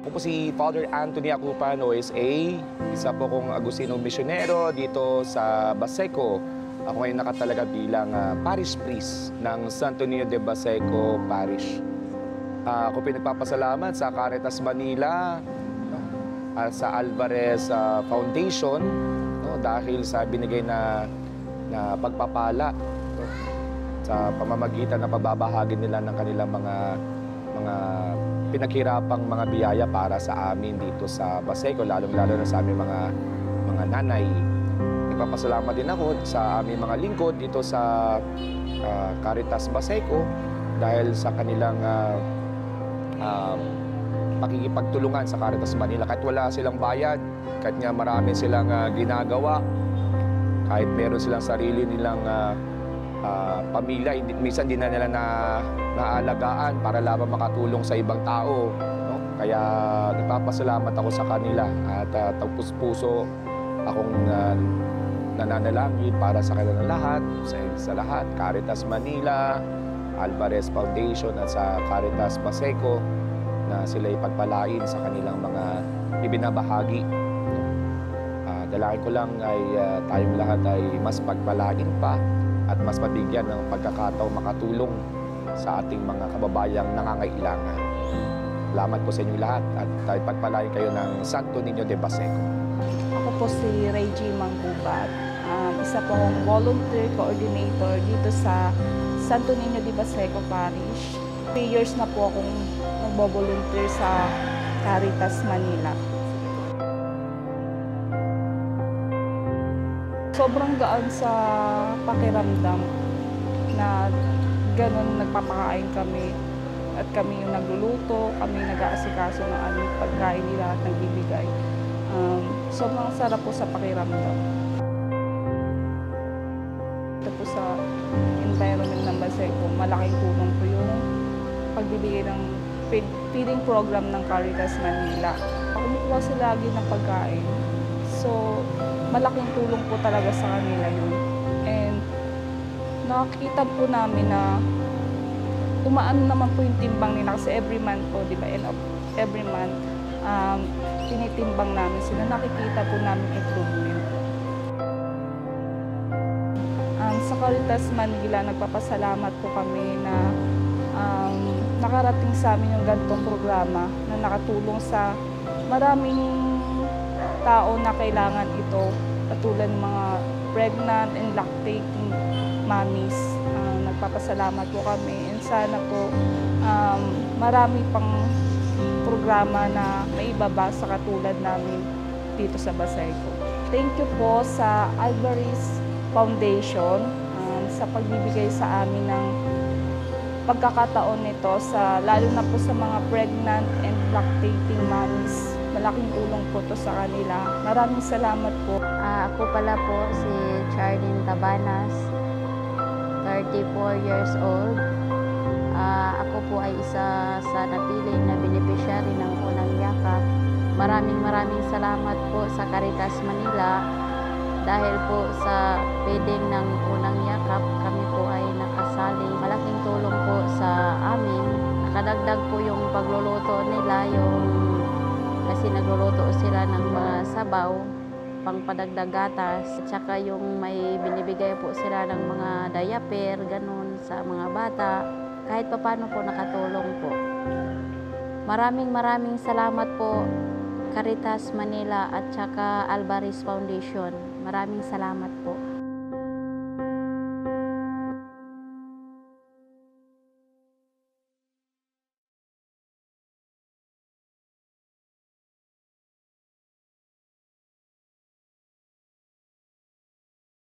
Ako po si Father Anthony Acupan, OSA. Isa po kong Agustino misyonero dito sa Baseco. Ako ngayon nakatalaga bilang parish priest ng Santo Niño de Baseco Parish. Ako pinagpapasalamat sa Caritas Manila, sa Alvarez Foundation, dahil sa binigay na pagpapala sa pamamagitan na pababahagi nila ng kanilang mga pinaghirapang mga biyaya para sa amin dito sa Baseco, lalong-lalo na sa aming mga nanay. Nagpapasalamat din ako sa aming mga lingkod dito sa Caritas Baseco dahil sa kanilang pakikipagtulungan sa Caritas Manila. Kahit wala silang bayad, kahit nga marami silang ginagawa, kahit meron silang sarili nilang pamilya, minsan di na nila naalagaan para lamang makatulong sa ibang tao. No? Kaya nagpapasalamat ako sa kanila at tagpus-puso akong nananalangin para sa kanila lahat, sa lahat, Caritas Manila, Alvarez Foundation at sa Caritas Baseco na sila ipagpalain sa kanilang mga ibinabahagi. Dalangin ko lang ay tayong lahat ay mas pagpalain pa at mas mabigyan ng pagkakataong makatulong sa ating mga kababayang nangangailangan. Salamat po sa inyo lahat at tayo pagpalain kayo ng Santo Niño de Baseco. Ako po si Reggie Manggubat. Isa po akong volunteer coordinator dito sa Santo Niño de Baseco Parish. 3 years na po akong nagbo-volunteer sa Caritas Manila. Sobrang gaan sa pakiramdam na ganun nagpapakain kami at kami yung nagluluto, kami nag-aasikaso ng aming pagkain nila at nagbibigay. Sobrang sarap po sa pakiramdam. Ito po sa environment ng Baseco, malaking tulong po yung pagbibigay ng feeding program ng Caritas Manila. Kumukuha sila lagi ng pagkain. So, malaking tulong po talaga sa kanila yun. And nakikita po namin na umaan naman po yung timbang nila kasi every month po, di ba, end of every month, tinitimbang namin sila. Nakikita po namin improvement. Sa Caritas Manila, nagpapasalamat po kami na nakarating sa amin yung ganitong programa na nakatulong sa maraming tao na kailangan ito, katulad ng mga pregnant and lactating mommies. Nagpapasalamat po kami and sana po marami pang programa na maibaba sa katulad namin dito sa Baseco. Thank you po sa Alvarez Foundation sa pagbibigay sa amin ng pagkakataon nito, lalo na po sa mga pregnant and lactating mommies. Malaking tulong po to sa kanila. Maraming salamat po. Ako pala po si Charlene Tabanas, 34 years old. Ako po ay isa sa napili na beneficiary ng unang yakap. Maraming salamat po sa Caritas Manila dahil po sa feeding ng unang yakap kami po ay nakasali. Malaking tulong po sa amin. Nakadagdag po yung pagluluto nila, kasi nagluluto sila ng mga sabaw, pangpadagdag gatas, at saka yung may binibigay po sila ng mga diaper, ganun, sa mga bata. Kahit paano po nakatulong po. Maraming salamat po, Caritas Manila at saka Alvarez Foundation. Maraming salamat po.